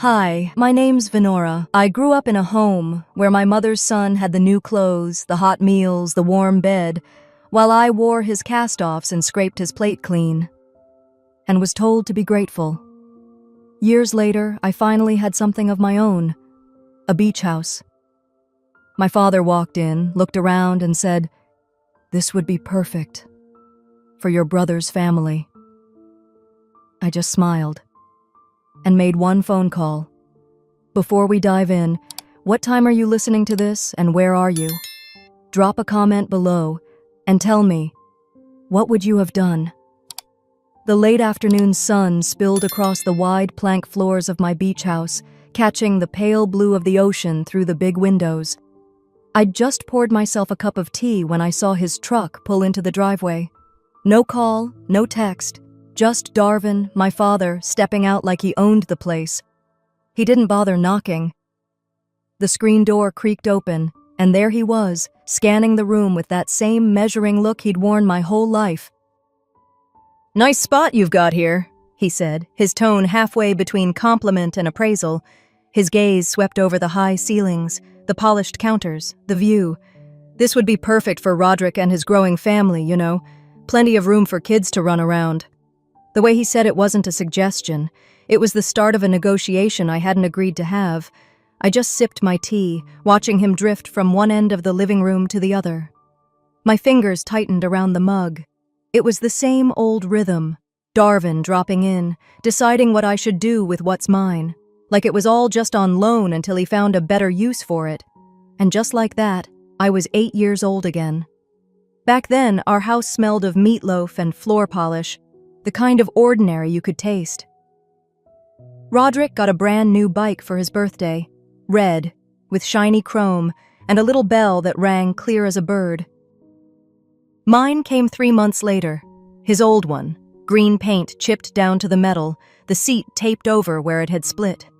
Hi, my name's Venora. I grew up in a home where my mother's son had the new clothes, the hot meals, the warm bed, while I wore his cast-offs and scraped his plate clean, and was told to be grateful. Years later, I finally had something of my own, a beach house. My father walked in, looked around, and said, "This would be perfect for your brother's family." I just smiled and made one phone call. Before we dive in, what time are you listening to this and where are you? Drop a comment below and tell me, what would you have done? The late afternoon sun spilled across the wide plank floors of my beach house, catching the pale blue of the ocean through the big windows. I'd just poured myself a cup of tea when I saw his truck pull into the driveway. No call, no text, just Darvin, my father, stepping out like he owned the place. He didn't bother knocking. The screen door creaked open, and there he was, scanning the room with that same measuring look he'd worn my whole life. "Nice spot you've got here," he said, his tone halfway between compliment and appraisal. His gaze swept over the high ceilings, the polished counters, the view. "This would be perfect for Roderick and his growing family, you know. Plenty of room for kids to run around." The way he said it wasn't a suggestion. It was the start of a negotiation I hadn't agreed to have. I just sipped my tea, watching him drift from one end of the living room to the other. My fingers tightened around the mug. It was the same old rhythm, Darvin dropping in, deciding what I should do with what's mine, like it was all just on loan until he found a better use for it. And just like that, I was 8 years old again. Back then, our house smelled of meatloaf and floor polish, the kind of ordinary you could taste. Roderick got a brand new bike for his birthday, red, with shiny chrome, and a little bell that rang clear as a bird. Mine came 3 months later, his old one, green paint chipped down to the metal, the seat taped over where it had split.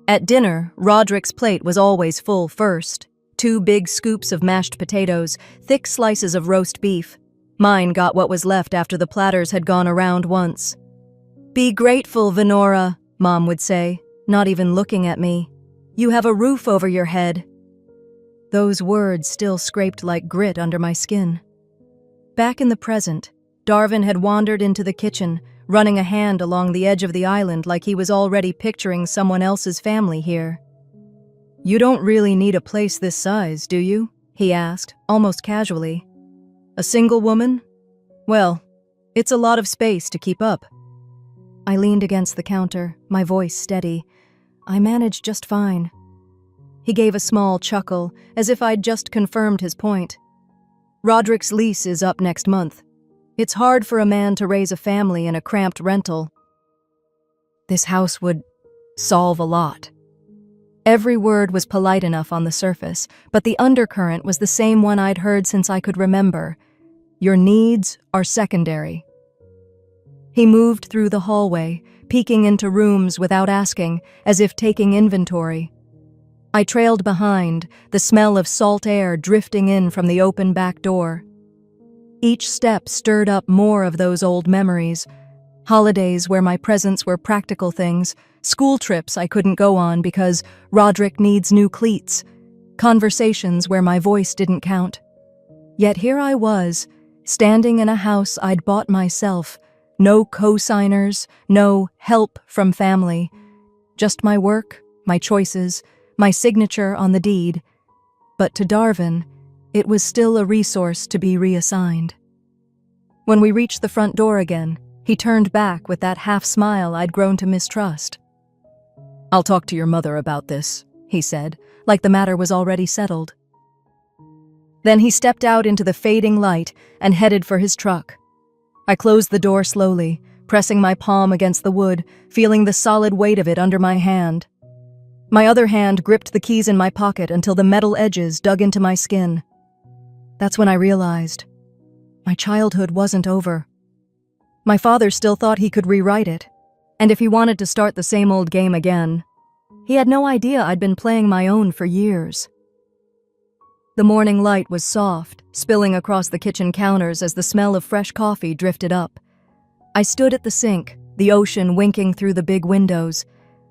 At dinner, Roderick's plate was always full first. 2 big scoops of mashed potatoes, thick slices of roast beef. Mine got what was left after the platters had gone around once. "Be grateful, Venora," Mom would say, not even looking at me. "You have a roof over your head." Those words still scraped like grit under my skin. Back in the present, Darvin had wandered into the kitchen, running a hand along the edge of the island like he was already picturing someone else's family here. "You don't really need a place this size, do you?" he asked, almost casually. "A single woman? Well, it's a lot of space to keep up." I leaned against the counter, my voice steady. "I managed just fine." He gave a small chuckle, as if I'd just confirmed his point. "Roderick's lease is up next month. It's hard for a man to raise a family in a cramped rental." This house would solve a lot. Every word was polite enough on the surface, but the undercurrent was the same one I'd heard since I could remember. Your needs are secondary. He moved through the hallway, peeking into rooms without asking, as if taking inventory. I trailed behind, the smell of salt air drifting in from the open back door. Each step stirred up more of those old memories. Holidays where my presents were practical things, school trips I couldn't go on because Roderick needs new cleats, conversations where my voice didn't count. Yet here I was, standing in a house I'd bought myself, no co-signers, no help from family, just my work, my choices, my signature on the deed. But to Darvin, it was still a resource to be reassigned. When we reached the front door again, he turned back with that half-smile I'd grown to mistrust. "I'll talk to your mother about this," he said, like the matter was already settled. Then he stepped out into the fading light and headed for his truck. I closed the door slowly, pressing my palm against the wood, feeling the solid weight of it under my hand. My other hand gripped the keys in my pocket until the metal edges dug into my skin. That's when I realized my childhood wasn't over. My father still thought he could rewrite it, and if he wanted to start the same old game again, he had no idea I'd been playing my own for years. The morning light was soft, spilling across the kitchen counters as the smell of fresh coffee drifted up. I stood at the sink, the ocean winking through the big windows.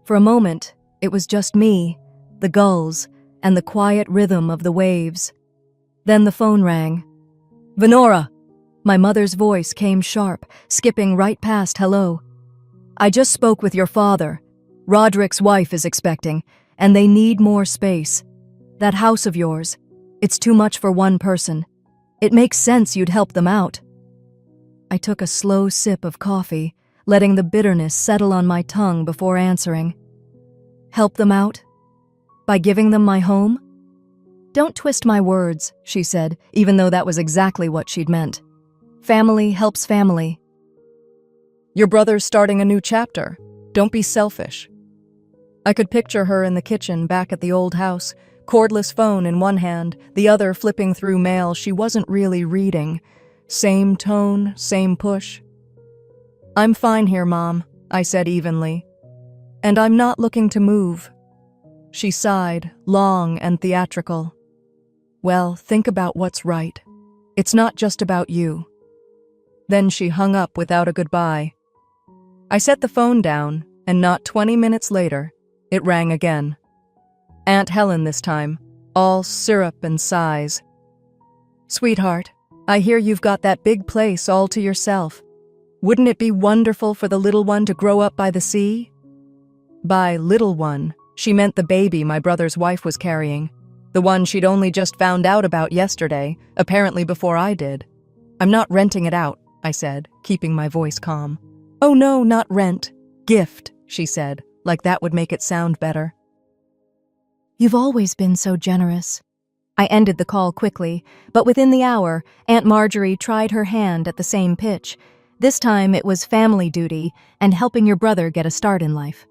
For a moment, It was just me, the gulls, and the quiet rhythm of the waves. Then the phone rang. "Venora!" My mother's voice came sharp, skipping right past hello. "I just spoke with your father. Roderick's wife is expecting, and they need more space. That house of yours, it's too much for one person. It makes sense you'd help them out." I took a slow sip of coffee, letting the bitterness settle on my tongue before answering. "Help them out? By giving them my home?" "Don't twist my words," she said, even though that was exactly what she'd meant. "Family helps family." "Your brother's starting a new chapter. Don't be selfish." I could picture her in the kitchen back at the old house, cordless phone in one hand, the other flipping through mail she wasn't really reading. Same tone, same push. "I'm fine here, Mom," I said evenly. "And I'm not looking to move." She sighed, long and theatrical. "Well, think about what's right. It's not just about you." Then she hung up without a goodbye. I set the phone down, and not 20 minutes later, it rang again. Aunt Helen this time, all syrup and sighs. "Sweetheart, I hear you've got that big place all to yourself. Wouldn't it be wonderful for the little one to grow up by the sea?" By little one, she meant the baby my brother's wife was carrying, the one she'd only just found out about yesterday, apparently before I did. "I'm not renting it out," I said, keeping my voice calm. "Oh no, not rent. Gift," she said, like that would make it sound better. "You've always been so generous." I ended the call quickly, but within the hour, Aunt Marjorie tried her hand at the same pitch. This time it was family duty and helping your brother get a start in life.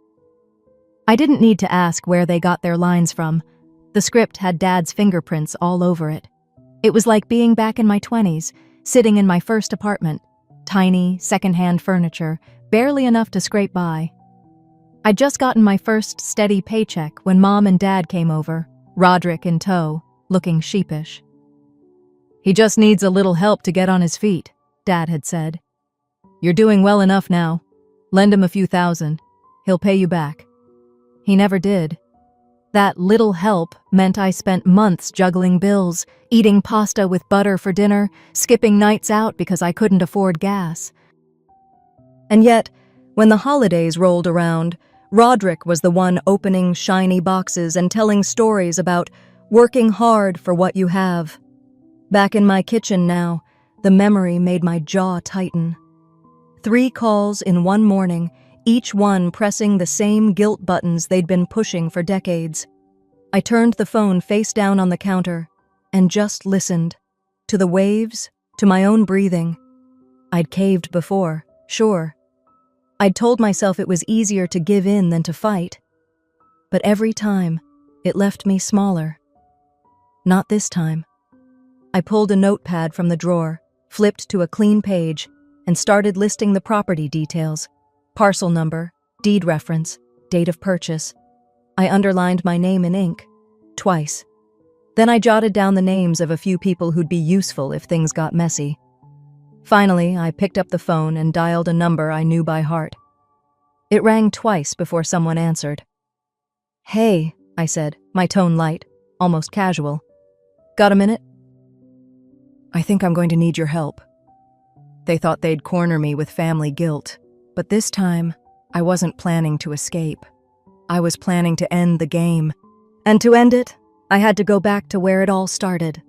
I didn't need to ask where they got their lines from. The script had Dad's fingerprints all over it. It was like being back in my 20s, sitting in my first apartment, tiny, secondhand furniture, barely enough to scrape by. I'd just gotten my first steady paycheck when Mom and Dad came over, Roderick in tow, looking sheepish. "He just needs a little help to get on his feet," Dad had said. "You're doing well enough now. Lend him a few thousand. He'll pay you back." He never did. That little help meant I spent months juggling bills, eating pasta with butter for dinner, skipping nights out because I couldn't afford gas. And yet, when the holidays rolled around, Roderick was the one opening shiny boxes and telling stories about working hard for what you have. Back in my kitchen now, the memory made my jaw tighten. 3 calls in one morning, each one pressing the same guilt buttons they'd been pushing for decades. I turned the phone face down on the counter and just listened. To the waves, to my own breathing. I'd caved before, sure. I'd told myself it was easier to give in than to fight. But every time, it left me smaller. Not this time. I pulled a notepad from the drawer, flipped to a clean page, and started listing the property details. Parcel number, deed reference, date of purchase. I underlined my name in ink, twice. Then I jotted down the names of a few people who'd be useful if things got messy. Finally, I picked up the phone and dialed a number I knew by heart. It rang twice before someone answered. "Hey," I said, my tone light, almost casual. "Got a minute?" "I think I'm going to need your help." They thought they'd corner me with family guilt, but this time, I wasn't planning to escape. I was planning to end the game. And to end it, I had to go back to where it all started.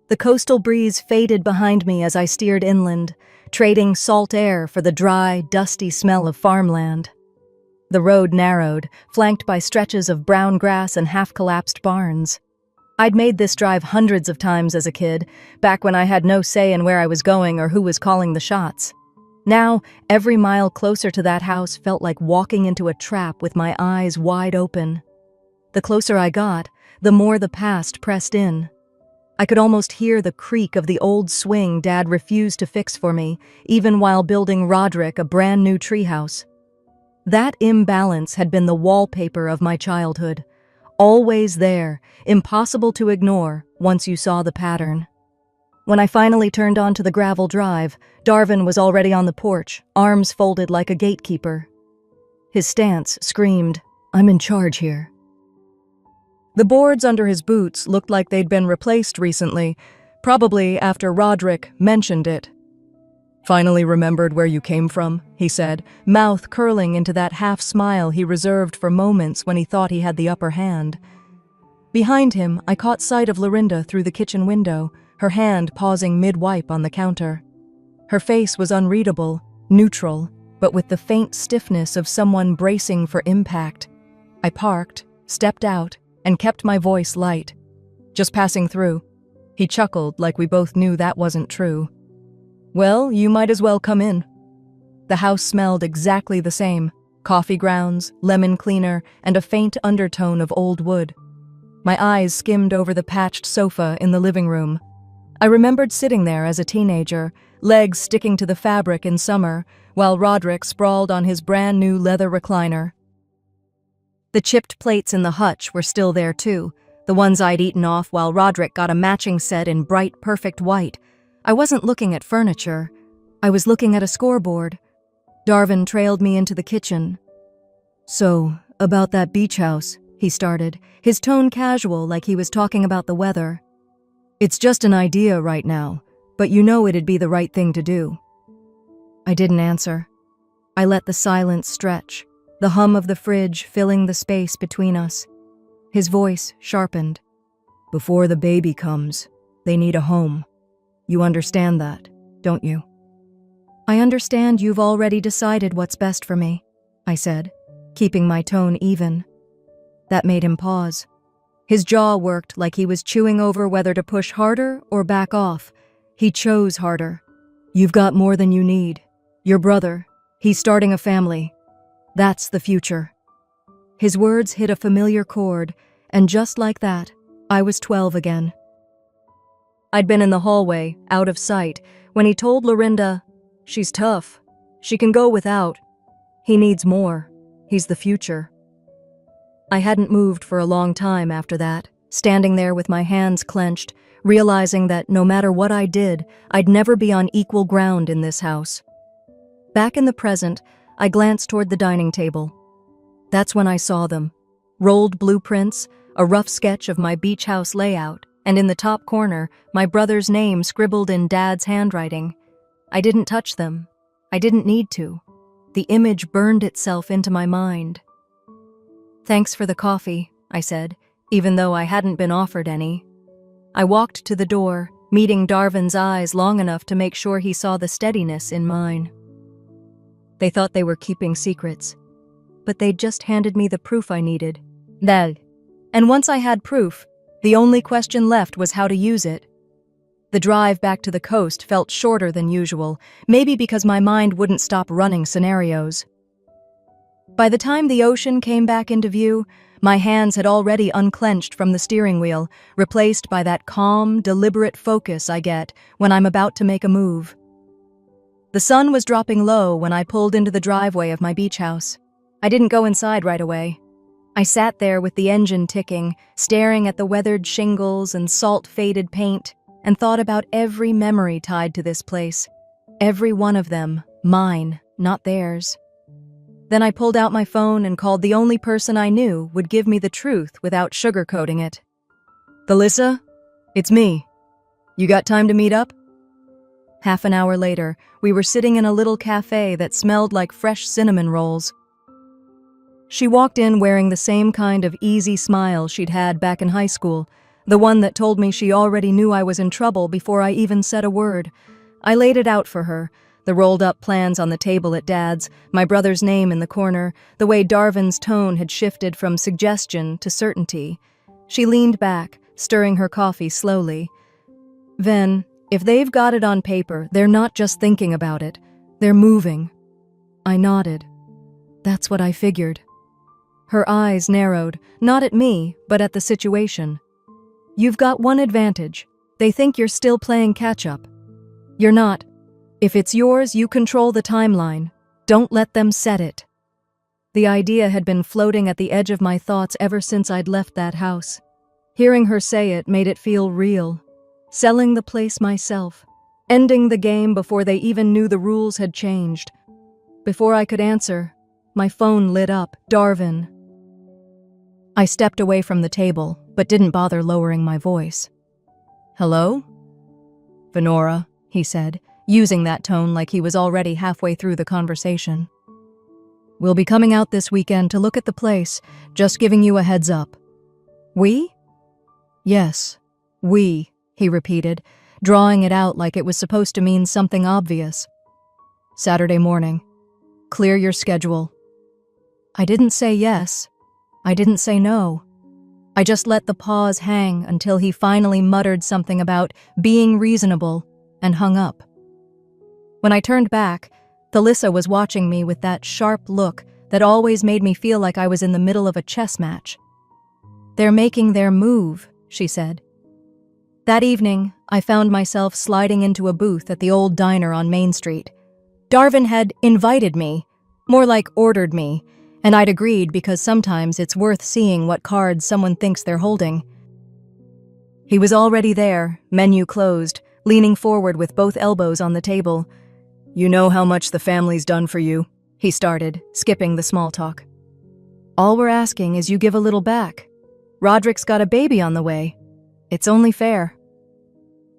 The coastal breeze faded behind me as I steered inland, trading salt air for the dry, dusty smell of farmland. The road narrowed, flanked by stretches of brown grass and half-collapsed barns. I'd made this drive hundreds of times as a kid, back when I had no say in where I was going or who was calling the shots. Now, every mile closer to that house felt like walking into a trap with my eyes wide open. The closer I got, the more the past pressed in. I could almost hear the creak of the old swing Dad refused to fix for me, even while building Roderick a brand new treehouse. That imbalance had been the wallpaper of my childhood. Always there, impossible to ignore once you saw the pattern. When I finally turned onto the gravel drive, Darvin was already on the porch, arms folded like a gatekeeper. His stance screamed, I'm in charge here. The boards under his boots looked like they'd been replaced recently, probably after Roderick mentioned it. Finally remembered where you came from, he said, mouth curling into that half-smile he reserved for moments when he thought he had the upper hand. Behind him, I caught sight of Lorinda through the kitchen window, her hand pausing mid-wipe on the counter. Her face was unreadable, neutral, but with the faint stiffness of someone bracing for impact. I parked, stepped out, and kept my voice light. Just passing through. He chuckled like we both knew that wasn't true. Well, you might as well come in. The house smelled exactly the same. Coffee grounds, lemon cleaner, and a faint undertone of old wood. My eyes skimmed over the patched sofa in the living room. I remembered sitting there as a teenager, legs sticking to the fabric in summer, while Roderick sprawled on his brand new leather recliner. The chipped plates in the hutch were still there too, the ones I'd eaten off while Roderick got a matching set in bright, perfect white. I wasn't looking at furniture. I was looking at a scoreboard. Darvin trailed me into the kitchen. So, about that beach house, he started, his tone casual like he was talking about the weather. It's just an idea right now, but you know it'd be the right thing to do. I didn't answer. I let the silence stretch, the hum of the fridge filling the space between us. His voice sharpened. Before the baby comes, they need a home. You understand that, don't you? I understand you've already decided what's best for me, I said, keeping my tone even. That made him pause. His jaw worked like he was chewing over whether to push harder or back off. He chose harder. You've got more than you need. Your brother, he's starting a family. That's the future. His words hit a familiar chord, and just like that, I was 12 again. I'd been in the hallway, out of sight, when he told Lorinda, she's tough. She can go without. He needs more. He's the future. I hadn't moved for a long time after that, standing there with my hands clenched, realizing that no matter what I did, I'd never be on equal ground in this house. Back in the present, I glanced toward the dining table. That's when I saw them. Rolled blueprints, a rough sketch of my beach house layout, and in the top corner, my brother's name scribbled in Dad's handwriting. I didn't touch them. I didn't need to. The image burned itself into my mind. Thanks for the coffee, I said, even though I hadn't been offered any. I walked to the door, meeting Darvin's eyes long enough to make sure he saw the steadiness in mine. They thought they were keeping secrets, but they'd just handed me the proof I needed. Dal. And once I had proof, the only question left was how to use it. The drive back to the coast felt shorter than usual, maybe because my mind wouldn't stop running scenarios. By the time the ocean came back into view, my hands had already unclenched from the steering wheel, replaced by that calm, deliberate focus I get when I'm about to make a move. The sun was dropping low when I pulled into the driveway of my beach house. I didn't go inside right away. I sat there with the engine ticking, staring at the weathered shingles and salt-faded paint, and thought about every memory tied to this place. Every one of them, mine, not theirs. Then I pulled out my phone and called the only person I knew would give me the truth without sugarcoating it. Thalissa? It's me. You got time to meet up? Half an hour later, we were sitting in a little cafe that smelled like fresh cinnamon rolls. She walked in wearing the same kind of easy smile she'd had back in high school, the one that told me she already knew I was in trouble before I even said a word. I laid it out for her, the rolled-up plans on the table at Dad's, my brother's name in the corner, the way Darvin's tone had shifted from suggestion to certainty. She leaned back, stirring her coffee slowly. Ven, if they've got it on paper, they're not just thinking about it. They're moving. I nodded. That's what I figured. Her eyes narrowed, not at me, but at the situation. You've got one advantage. They think you're still playing catch-up. You're not. If it's yours, you control the timeline. Don't let them set it. The idea had been floating at the edge of my thoughts ever since I'd left that house. Hearing her say it made it feel real. Selling the place myself. Ending the game before they even knew the rules had changed. Before I could answer, my phone lit up. Darvin. I stepped away from the table, but didn't bother lowering my voice. "Hello?" "Venora," he said, using that tone like he was already halfway through the conversation. "We'll be coming out this weekend to look at the place, just giving you a heads up." "We?" "Yes, we," he repeated, drawing it out like it was supposed to mean something obvious. "Saturday morning. Clear your schedule." I didn't say yes. I didn't say no. I just let the pause hang until he finally muttered something about being reasonable and hung up. When I turned back, Thalissa was watching me with that sharp look that always made me feel like I was in the middle of a chess match. "They're making their move," she said. That evening, I found myself sliding into a booth at the old diner on Main Street. Darvin had invited me, more like ordered me, and I'd agreed because sometimes it's worth seeing what cards someone thinks they're holding. He was already there, menu closed, leaning forward with both elbows on the table. "You know how much the family's done for you," he started, skipping the small talk. "All we're asking is you give a little back. Roderick's got a baby on the way. It's only fair."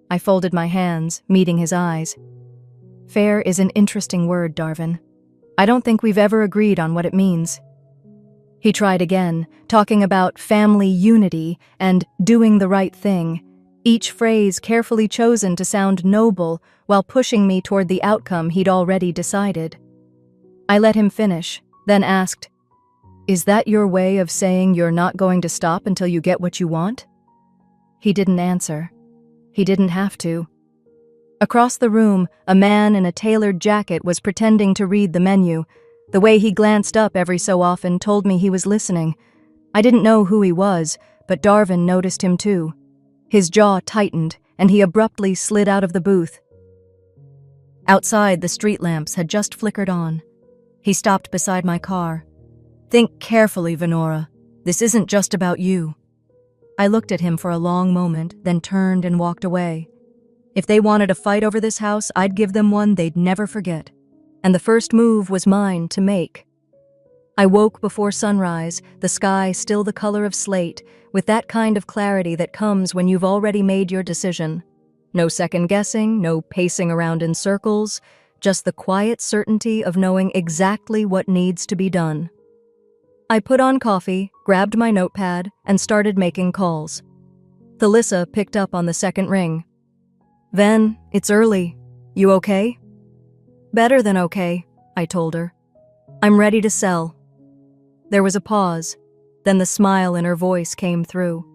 I folded my hands, meeting his eyes. Fair is an interesting word, Darvin. I don't think we've ever agreed on what it means. He tried again, talking about family unity and doing the right thing, each phrase carefully chosen to sound noble while pushing me toward the outcome he'd already decided. I let him finish, then asked, "Is that your way of saying you're not going to stop until you get what you want?" He didn't answer. He didn't have to. Across the room, a man in a tailored jacket was pretending to read the menu. The way he glanced up every so often told me he was listening. I didn't know who he was, but Darvin noticed him too. His jaw tightened, and he abruptly slid out of the booth. Outside, the street lamps had just flickered on. He stopped beside my car. "Think carefully, Venora. This isn't just about you." I looked at him for a long moment, then turned and walked away. If they wanted a fight over this house, I'd give them one they'd never forget. And the first move was mine to make. I woke before sunrise, the sky still the color of slate, with that kind of clarity that comes when you've already made your decision. No second guessing, no pacing around in circles, just the quiet certainty of knowing exactly what needs to be done. I put on coffee, grabbed my notepad, and started making calls. Thalissa picked up on the second ring. "Ven, it's early. You okay?" "Better than okay," I told her. "I'm ready to sell." There was a pause, then the smile in her voice came through.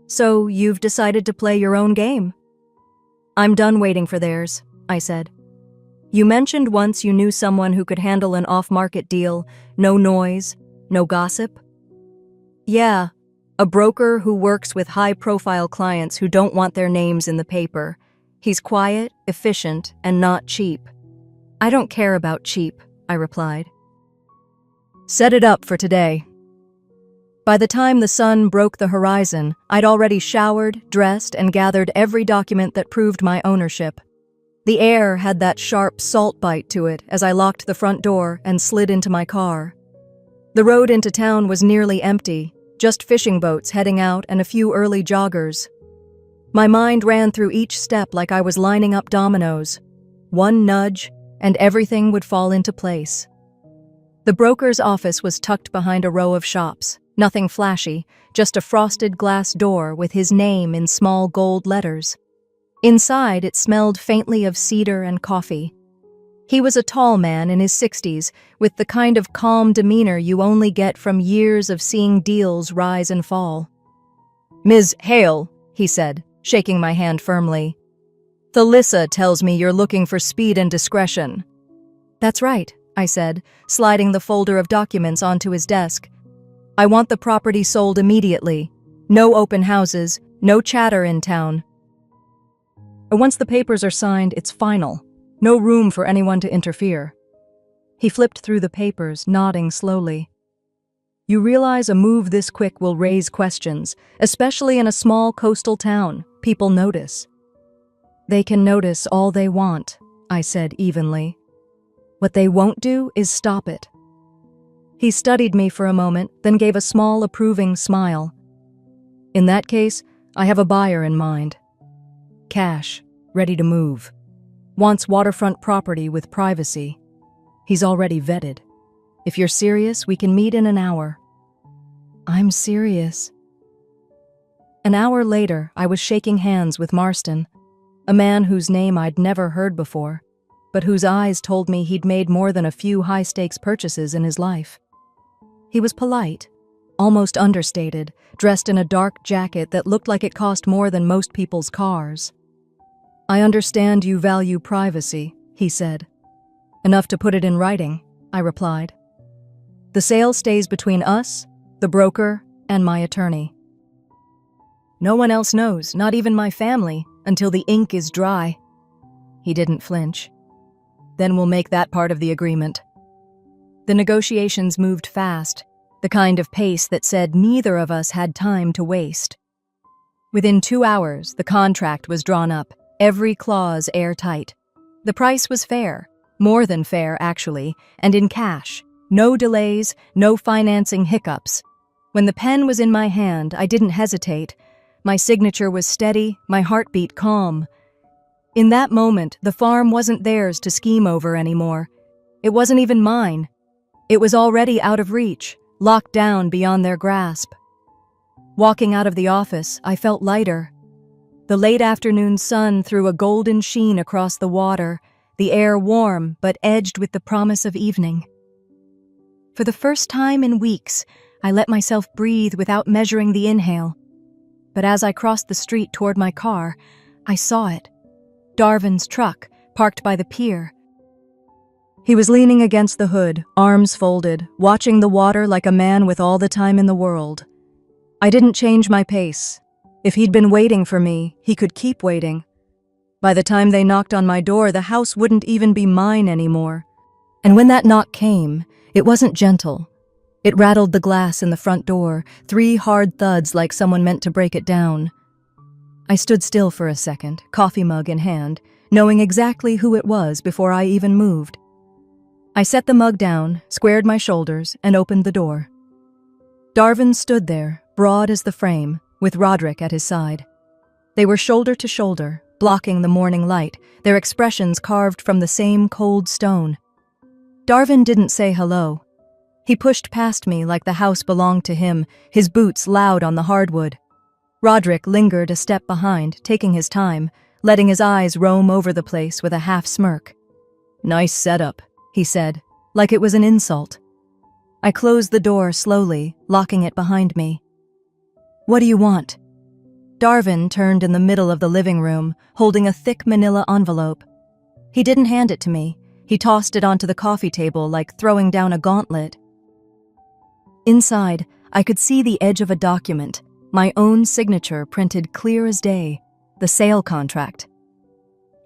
"So you've decided to play your own game?" "I'm done waiting for theirs," I said. "You mentioned once you knew someone who could handle an off-market deal, no noise, no gossip." "Yeah. A broker who works with high-profile clients who don't want their names in the paper. He's quiet, efficient, and not cheap." "I don't care about cheap," I replied. "Set it up for today." By the time the sun broke the horizon, I'd already showered, dressed, and gathered every document that proved my ownership. The air had that sharp salt bite to it as I locked the front door and slid into my car. The road into town was nearly empty, just fishing boats heading out and a few early joggers. My mind ran through each step like I was lining up dominoes. One nudge, and everything would fall into place. The broker's office was tucked behind a row of shops, nothing flashy, just a frosted glass door with his name in small gold letters. Inside, it smelled faintly of cedar and coffee. He was a tall man in his 60s, with the kind of calm demeanor you only get from years of seeing deals rise and fall. "Ms. Hale," he said, shaking my hand firmly. "Thalissa tells me you're looking for speed and discretion." "That's right," I said, sliding the folder of documents onto his desk. "I want the property sold immediately. No open houses, no chatter in town. Once the papers are signed, it's final. No room for anyone to interfere." He flipped through the papers, nodding slowly. "You realize a move this quick will raise questions, especially in a small coastal town. People notice." "They can notice all they want," I said evenly. "What they won't do is stop it." He studied me for a moment, then gave a small, approving smile. In that case, I have a buyer in mind. Cash, ready to move. Wants waterfront property with privacy. He's already vetted. If you're serious, we can meet in an hour. I'm serious. An hour later, I was shaking hands with Marston, a man whose name I'd never heard before, but whose eyes told me he'd made more than a few high-stakes purchases in his life. He was polite, almost understated, dressed in a dark jacket that looked like it cost more than most people's cars. I understand you value privacy, he said. Enough to put it in writing, I replied. The sale stays between us, the broker, and my attorney. No one else knows, not even my family, until the ink is dry. He didn't flinch. Then we'll make that part of the agreement. The negotiations moved fast, the kind of pace that said neither of us had time to waste. Within 2 hours, the contract was drawn up, every clause airtight. The price was fair, more than fair actually, and in cash. No delays, no financing hiccups. When the pen was in my hand, I didn't hesitate. My signature was steady, my heartbeat calm. In that moment, the farm wasn't theirs to scheme over anymore. It wasn't even mine. It was already out of reach, locked down beyond their grasp. Walking out of the office, I felt lighter. The late afternoon sun threw a golden sheen across the water, the air warm but edged with the promise of evening. For the first time in weeks, I let myself breathe without measuring the inhale. But as I crossed the street toward my car, I saw it. Darvin's truck, parked by the pier. He was leaning against the hood, arms folded, watching the water like a man with all the time in the world. I didn't change my pace. If he'd been waiting for me, he could keep waiting. By the time they knocked on my door, the house wouldn't even be mine anymore. And when that knock came, it wasn't gentle. It rattled the glass in the front door, 3 hard thuds like someone meant to break it down. I stood still for a second, coffee mug in hand, knowing exactly who it was before I even moved. I set the mug down, squared my shoulders, and opened the door. Darvin stood there, broad as the frame, with Roderick at his side. They were shoulder to shoulder, blocking the morning light, their expressions carved from the same cold stone. Darvin didn't say hello. He pushed past me like the house belonged to him, his boots loud on the hardwood. Roderick lingered a step behind, taking his time, letting his eyes roam over the place with a half smirk. "Nice setup," he said, like it was an insult. I closed the door slowly, locking it behind me. "What do you want?" Darvin turned in the middle of the living room, holding a thick manila envelope. He didn't hand it to me. He tossed it onto the coffee table like throwing down a gauntlet. Inside, I could see the edge of a document, my own signature printed clear as day, the sale contract.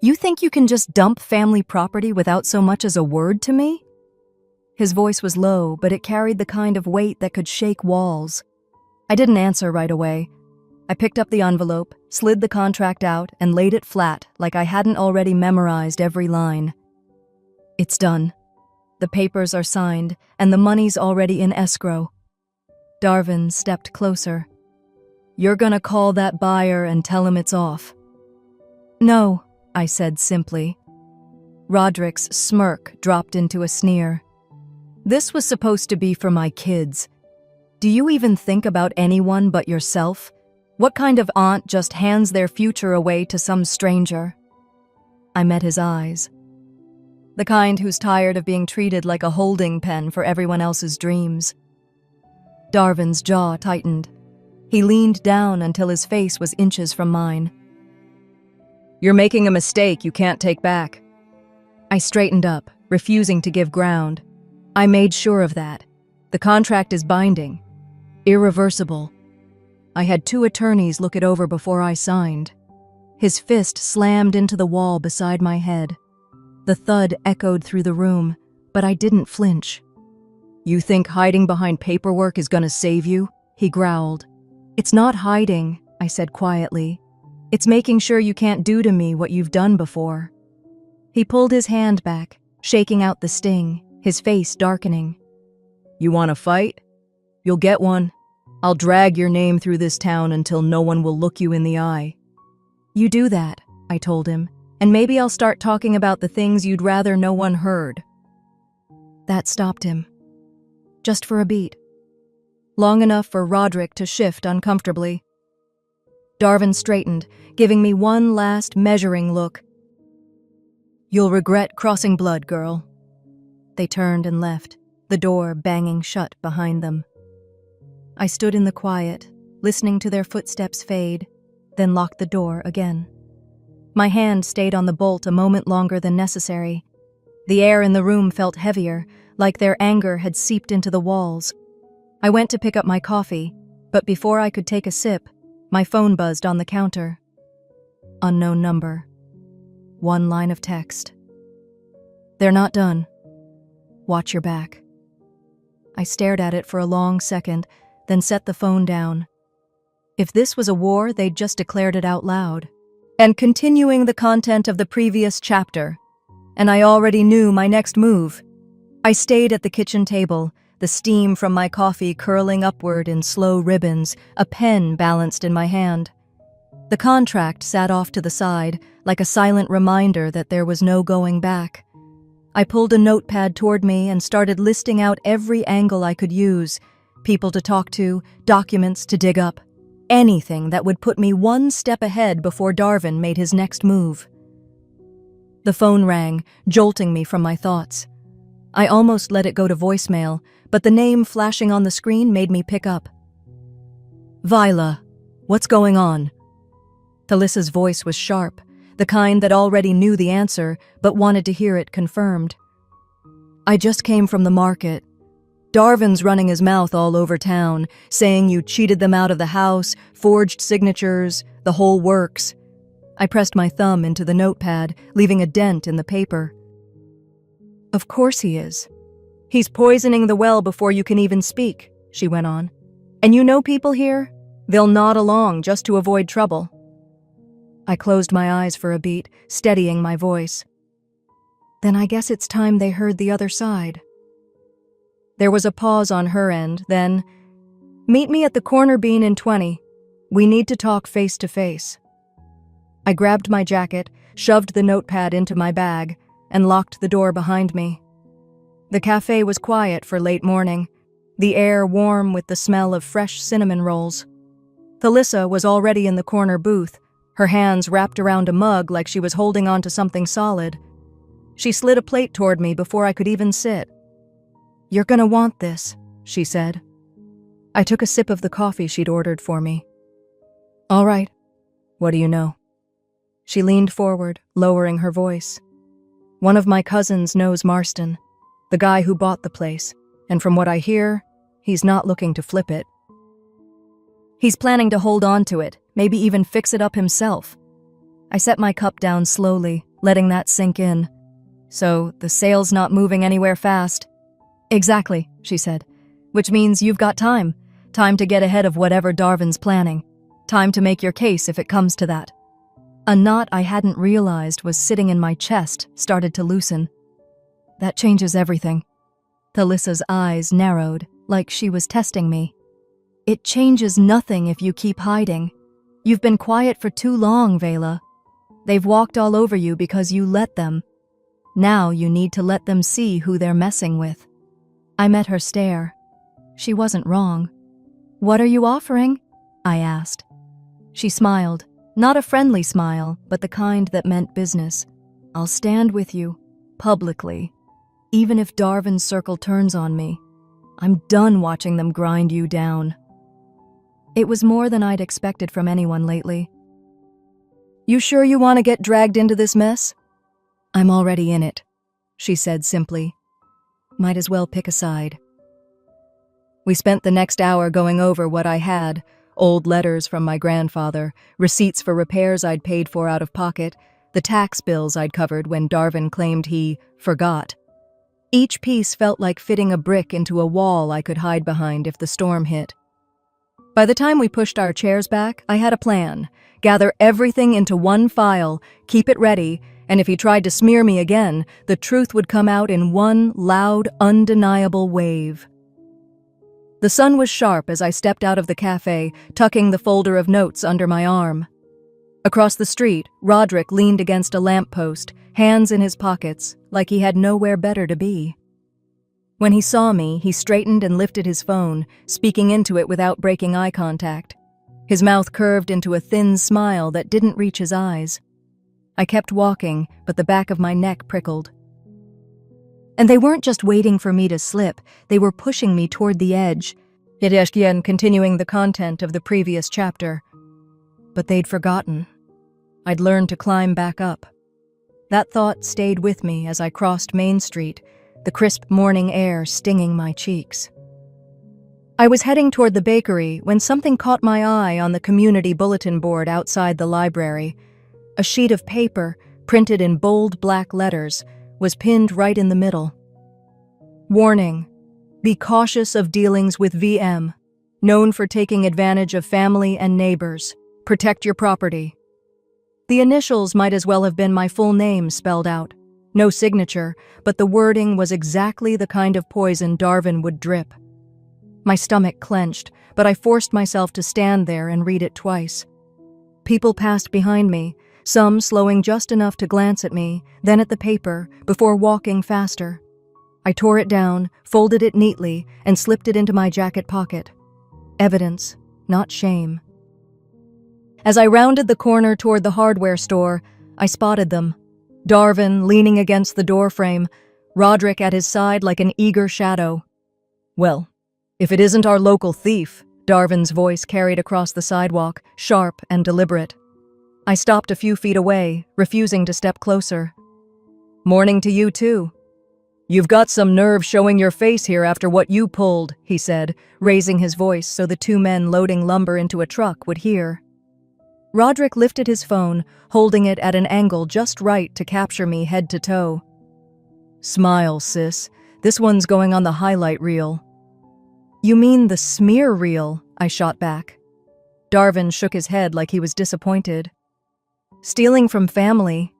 "You think you can just dump family property without so much as a word to me?" His voice was low, but it carried the kind of weight that could shake walls. I didn't answer right away. I picked up the envelope, slid the contract out, and laid it flat like I hadn't already memorized every line. "It's done. The papers are signed, and the money's already in escrow." Darvin stepped closer. "You're gonna call that buyer and tell him it's off?" "No," I said simply. Roderick's smirk dropped into a sneer. "This was supposed to be for my kids. Do you even think about anyone but yourself? What kind of aunt just hands their future away to some stranger?" I met his eyes. The kind who's tired of being treated like a holding pen for everyone else's dreams. Darvin's jaw tightened. He leaned down until his face was inches from mine. "You're making a mistake you can't take back." I straightened up, refusing to give ground. I made sure of that. The contract is binding. Irreversible. I had 2 attorneys look it over before I signed. His fist slammed into the wall beside my head. The thud echoed through the room, but I didn't flinch. "You think hiding behind paperwork is gonna save you?" he growled. "It's not hiding," I said quietly. "It's making sure you can't do to me what you've done before." He pulled his hand back, shaking out the sting, his face darkening. You want to fight? You'll get one. I'll drag your name through this town until no one will look you in the eye. You do that, I told him, and maybe I'll start talking about the things you'd rather no one heard. That stopped him. Just for a beat. Long enough for Roderick to shift uncomfortably. Darvin straightened, giving me one last measuring look. You'll regret crossing blood, girl. They turned and left, the door banging shut behind them. I stood in the quiet, listening to their footsteps fade, then locked the door again. My hand stayed on the bolt a moment longer than necessary. The air in the room felt heavier, like their anger had seeped into the walls. I went to pick up my coffee, but before I could take a sip, my phone buzzed on the counter. Unknown number. One line of text. They're not done. Watch your back. I stared at it for a long second, then set the phone down. If this was a war, they'd just declared it out loud. And continuing the content of the previous chapter. And I already knew my next move. I stayed at the kitchen table, the steam from my coffee curling upward in slow ribbons, a pen balanced in my hand. The contract sat off to the side, like a silent reminder that there was no going back. I pulled a notepad toward me and started listing out every angle I could use, people to talk to, documents to dig up, anything that would put me one step ahead before Darvin made his next move. The phone rang, jolting me from my thoughts. I almost let it go to voicemail, but the name flashing on the screen made me pick up. Viola, what's going on? Talissa's voice was sharp, the kind that already knew the answer, but wanted to hear it confirmed. I just came from the market. Darvin's running his mouth all over town, saying you cheated them out of the house, forged signatures, the whole works. I pressed my thumb into the notepad, leaving a dent in the paper. Of course he is. He's poisoning the well before you can even speak, she went on. And you know people here? They'll nod along just to avoid trouble. I closed my eyes for a beat, steadying my voice. Then I guess it's time they heard the other side. There was a pause on her end, then, meet me at the corner bean in 20. We need to talk face to face. I grabbed my jacket, shoved the notepad into my bag, and locked the door behind me. The cafe was quiet for late morning, the air warm with the smell of fresh cinnamon rolls. Thalissa was already in the corner booth, her hands wrapped around a mug like she was holding on to something solid. She slid a plate toward me before I could even sit. You're gonna want this, she said. I took a sip of the coffee she'd ordered for me. All right, what do you know? She leaned forward, lowering her voice. One of my cousins knows Marston, the guy who bought the place, and from what I hear, he's not looking to flip it. He's planning to hold on to it, maybe even fix it up himself. I set my cup down slowly, letting that sink in. So, the sale's not moving anywhere fast. Exactly, she said, which means you've got time. Time to get ahead of whatever Darvin's planning. Time to make your case if it comes to that. A knot I hadn't realized was sitting in my chest started to loosen. That changes everything. Talissa's eyes narrowed, like she was testing me. It changes nothing if you keep hiding. You've been quiet for too long, Vela. They've walked all over you because you let them. Now you need to let them see who they're messing with. I met her stare. She wasn't wrong. What are you offering? I asked. She smiled, not a friendly smile, but the kind that meant business. I'll stand with you, publicly, even if Darvin's circle turns on me. I'm done watching them grind you down. It was more than I'd expected from anyone lately. You sure you want to get dragged into this mess? I'm already in it, she said simply. Might as well pick a side. We spent the next hour going over what I had, old letters from my grandfather, receipts for repairs I'd paid for out of pocket, the tax bills I'd covered when Darvin claimed he forgot. Each piece felt like fitting a brick into a wall I could hide behind if the storm hit. By the time we pushed our chairs back, I had a plan. Gather everything into one file, keep it ready, and if he tried to smear me again, the truth would come out in one loud, undeniable wave. The sun was sharp as I stepped out of the cafe, tucking the folder of notes under my arm. Across the street, Roderick leaned against a lamppost, hands in his pockets, like he had nowhere better to be. When he saw me, he straightened and lifted his phone, speaking into it without breaking eye contact. His mouth curved into a thin smile that didn't reach his eyes. I kept walking, but the back of my neck prickled. And they weren't just waiting for me to slip, they were pushing me toward the edge. Yet continuing the content of the previous chapter. But they'd forgotten. I'd learned to climb back up. That thought stayed with me as I crossed Main Street, the crisp morning air stinging my cheeks. I was heading toward the bakery when something caught my eye on the community bulletin board outside the library. A sheet of paper, printed in bold black letters, was pinned right in the middle. Warning: be cautious of dealings with VM, known for taking advantage of family and neighbors. Protect your property. The initials might as well have been my full name spelled out. No signature, but the wording was exactly the kind of poison Darvin would drip. My stomach clenched, but I forced myself to stand there and read it twice. People passed behind me, some slowing just enough to glance at me, then at the paper, before walking faster. I tore it down, folded it neatly, and slipped it into my jacket pocket. Evidence, not shame. As I rounded the corner toward the hardware store, I spotted them. Darvin leaning against the doorframe, Roderick at his side like an eager shadow. "Well, if it isn't our local thief," Darvin's voice carried across the sidewalk, sharp and deliberate. I stopped a few feet away, refusing to step closer. "Morning to you, too. You've got some nerve showing your face here after what you pulled," he said, raising his voice so the two men loading lumber into a truck would hear. Roderick lifted his phone, holding it at an angle just right to capture me head to toe. "Smile, sis. This one's going on the highlight reel." "You mean the smear reel?" I shot back. Darvin shook his head like he was disappointed. "Stealing from family.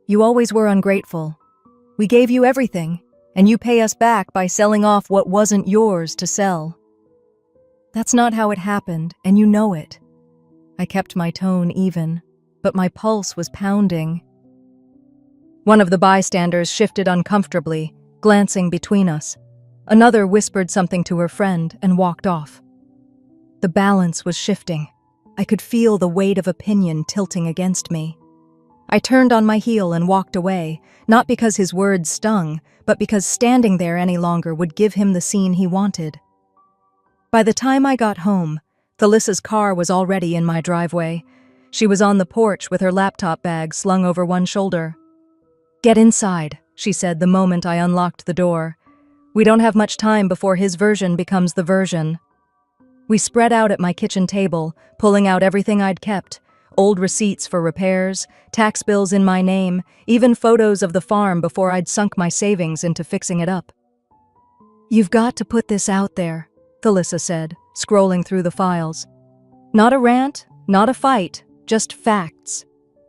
You always were ungrateful. We gave you everything, and you pay us back by selling off what wasn't yours to sell. That's not how it happened, and you know it." I kept my tone even, but my pulse was pounding. One of the bystanders shifted uncomfortably, glancing between us. Another whispered something to her friend and walked off. The balance was shifting. I could feel the weight of opinion tilting against me. I turned on my heel and walked away, not because his words stung, but because standing there any longer would give him the scene he wanted. By the time I got home, Thalyssa's car was already in my driveway. She was on the porch with her laptop bag slung over one shoulder. "Get inside," she said the moment I unlocked the door. "We don't have much time before his version becomes the version." We spread out at my kitchen table, pulling out everything I'd kept, old receipts for repairs, tax bills in my name, even photos of the farm before I'd sunk my savings into fixing it up. "You've got to put this out there," Thalissa said, scrolling through the files. "Not a rant, not a fight, just facts.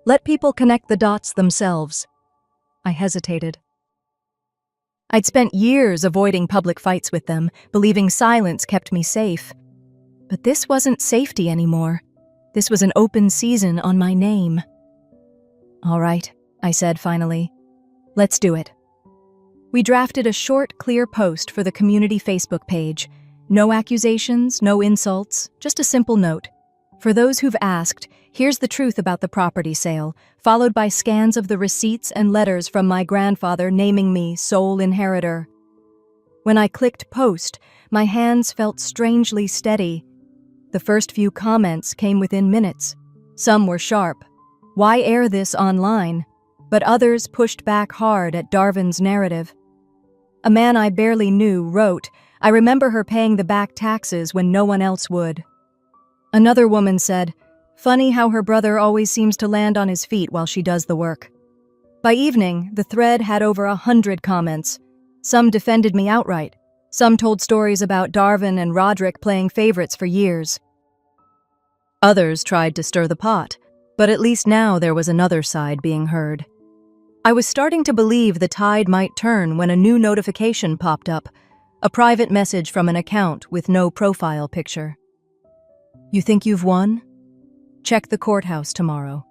Let people connect the dots themselves." I hesitated. I'd spent years avoiding public fights with them, believing silence kept me safe. But this wasn't safety anymore. This was an open season on my name. "All right," I said finally. "Let's do it." We drafted a short, clear post for the community Facebook page. No accusations, no insults, just a simple note. For those who've asked, here's the truth about the property sale, followed by scans of the receipts and letters from my grandfather naming me sole inheritor. When I clicked post, my hands felt strangely steady. The first few comments came within minutes. Some were sharp. Why air this online? But others pushed back hard at Darvin's narrative. A man I barely knew wrote, "I remember her paying the back taxes when no one else would." Another woman said, "Funny how her brother always seems to land on his feet while she does the work." By evening, the thread had over 100 comments. Some defended me outright. Some told stories about Darvin and Roderick playing favorites for years. Others tried to stir the pot, but at least now there was another side being heard. I was starting to believe the tide might turn when a new notification popped up. A private message from an account with no profile picture. You think you've won? Check the courthouse tomorrow.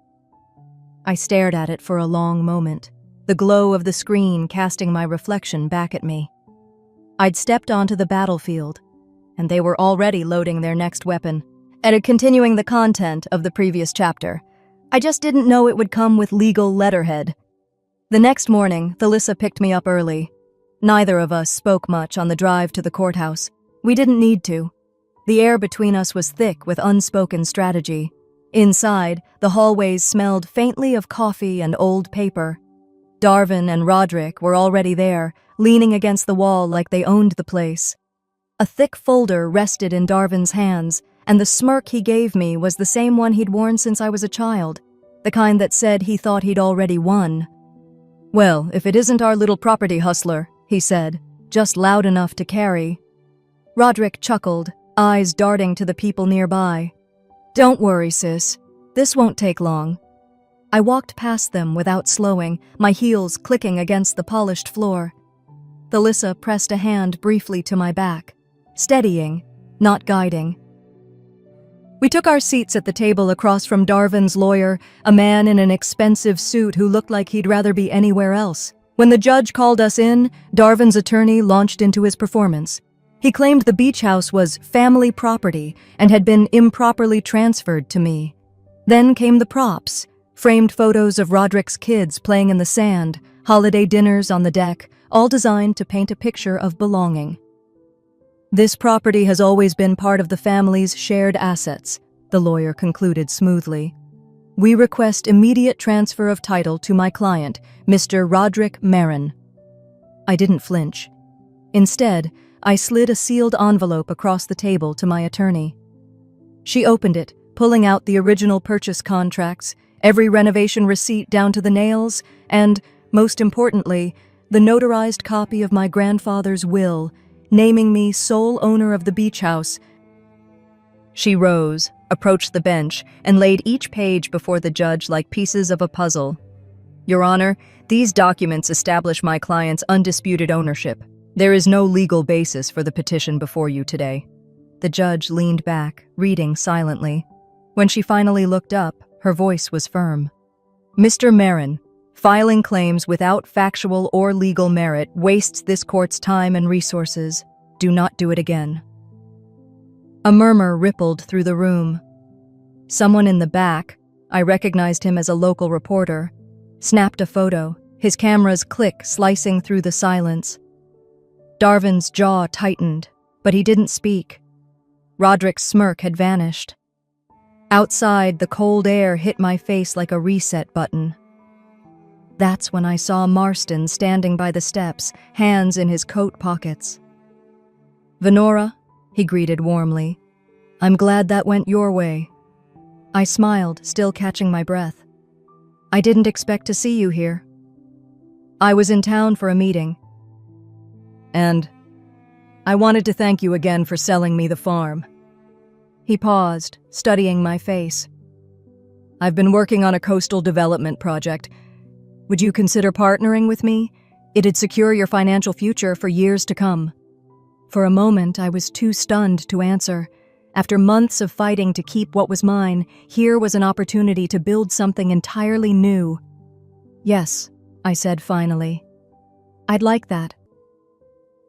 I stared at it for a long moment, the glow of the screen casting my reflection back at me. I'd stepped onto the battlefield, and they were already loading their next weapon, and continuing the content of the previous chapter. I just didn't know it would come with legal letterhead. The next morning, Thalissa picked me up early. Neither of us spoke much on the drive to the courthouse. We didn't need to. The air between us was thick with unspoken strategy. Inside, the hallways smelled faintly of coffee and old paper. Darvin and Roderick were already there, leaning against the wall like they owned the place. A thick folder rested in Darvin's hands, and the smirk he gave me was the same one he'd worn since I was a child, the kind that said he thought he'd already won. Well, if it isn't our little property hustler, he said, just loud enough to carry. Roderick chuckled, eyes darting to the people nearby. Don't worry, sis. This won't take long. I walked past them without slowing, my heels clicking against the polished floor. Thalissa pressed a hand briefly to my back, steadying, not guiding. We took our seats at the table across from Darvin's lawyer, a man in an expensive suit who looked like he'd rather be anywhere else. When the judge called us in, Darvin's attorney launched into his performance. He claimed the beach house was family property and had been improperly transferred to me. Then came the props, framed photos of Roderick's kids playing in the sand, holiday dinners on the deck, all designed to paint a picture of belonging. This property has always been part of the family's shared assets, the lawyer concluded smoothly. We request immediate transfer of title to my client, Mr. Roderick Marin. I didn't flinch. Instead, I slid a sealed envelope across the table to my attorney. She opened it, pulling out the original purchase contracts, every renovation receipt down to the nails, and, most importantly, the notarized copy of my grandfather's will, naming me sole owner of the beach house. She rose, approached the bench, and laid each page before the judge like pieces of a puzzle. Your Honor, these documents establish my client's undisputed ownership. There is no legal basis for the petition before you today. The judge leaned back, reading silently. When she finally looked up, her voice was firm. Mr. Marin, filing claims without factual or legal merit wastes this court's time and resources. Do not do it again. A murmur rippled through the room. Someone in the back, I recognized him as a local reporter, snapped a photo, his camera's click slicing through the silence. Darvin's jaw tightened, but he didn't speak. Roderick's smirk had vanished. Outside, the cold air hit my face like a reset button. That's when I saw Marston standing by the steps, hands in his coat pockets. Venora, he greeted warmly. I'm glad that went your way. I smiled, still catching my breath. I didn't expect to see you here. I was in town for a meeting. And I wanted to thank you again for selling me the farm. He paused, studying my face. I've been working on a coastal development project. Would you consider partnering with me? It'd secure your financial future for years to come. For a moment, I was too stunned to answer. After months of fighting to keep what was mine, here was an opportunity to build something entirely new. Yes, I said finally. I'd like that.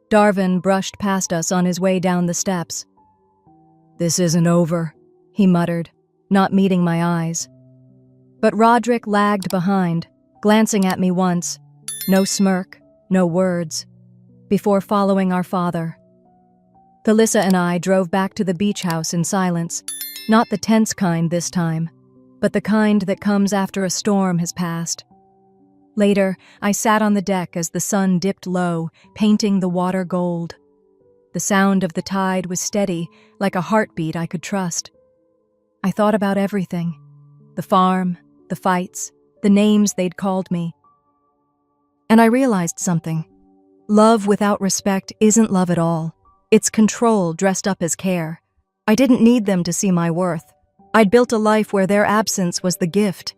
Darvin brushed past us on his way down the steps. This isn't over, he muttered, not meeting my eyes. But Roderick lagged behind, glancing at me once, no smirk, no words, before following our father. Thalissa and I drove back to the beach house in silence, not the tense kind this time, but the kind that comes after a storm has passed. Later, I sat on the deck as the sun dipped low, painting the water gold. The sound of the tide was steady, like a heartbeat I could trust. I thought about everything, the farm, the fights, the names they'd called me. And I realized something. Love without respect isn't love at all. It's control dressed up as care. I didn't need them to see my worth. I'd built a life where their absence was the gift,